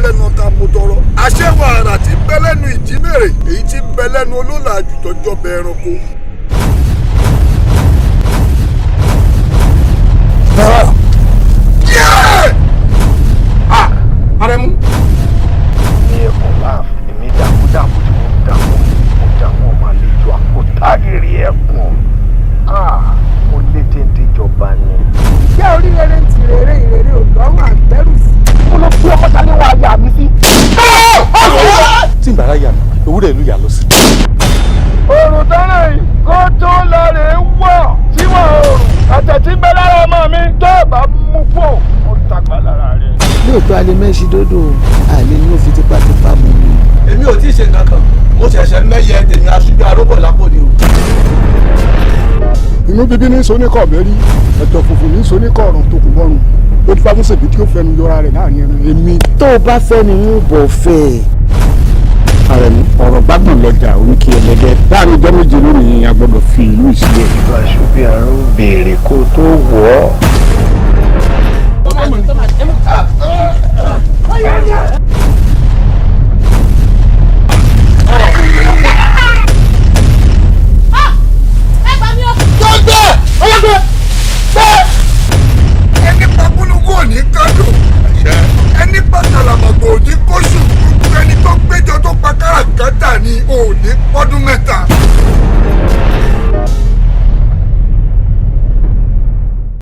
lẹ́nu ọ̀tá mọ́tọ́rọ́ aṣẹ́wó ara tí ń bẹ lẹ́nu ìjímèrè èyí tí ń bẹ lẹ́nu olólàájú tọ́jọ́ bẹ ẹranko. Aremu. Ní ẹ̀kọ́ láàfin èmi dàkúdàkú tí mo dààmú ọmọ àlejò àkótágìrì ẹ̀kún. Mo lé téńté jọba ni. Jẹ́ orílẹ̀-èdè ti rere ìrere òdòrùn àgbẹ̀rù sí. Mo lọ fi ọkọ̀ ta ní wàá yà mí sí. Tí ìbára yà mí, ewúrẹ́ ìlú yà lọ sí. Òrùn tẹ́lẹ̀ yìí kó tó lọ rè é wọ̀ tí wọ́n òrùn àtẹ̀tí bẹ́ lára ọmọ mi tó bá mú pò ó tagbá lára rẹ̀. Lóòótọ́ alẹ́ mẹ́sì dódò àlè ní ó fi tipátipá mú mi. Èmi ò tí ì ṣe nǹkan kan, mo ṣẹ̀ṣẹ̀ mẹ́yẹ tèmi Asubiaro lápò ni o. inú bíbí ní soníkọ̀ mẹ́rí ẹ̀jọ̀ funfun ní soníkọ̀ ọ̀run tó kù bọ́rùn ó ti fáwọn ṣèbí tí ó fẹnu yọra rẹ̀ láàrin ẹran èmi. Tó o bá fẹ́ ni wọ́n bọ̀ fẹ́ ẹ̀. Àrẹ̀mú ọ̀rọ̀ gbàgbọ́n lọ́jà oníkì ẹlẹ́gẹ́ láàrin ọjọ́ méje lónìí a gbọ́dọ̀ fi ìlú ìsílẹ̀. Asubiaro béèrè kó tó wọ̀ ọ́. Ẹni pàkúlùkù ò ní kádùn ẹni pàtàlàmọ̀gbò ò ní kóṣù ẹni tó péjọ tó pa káràkátà ni ò ní pọ́dún mẹ́ta.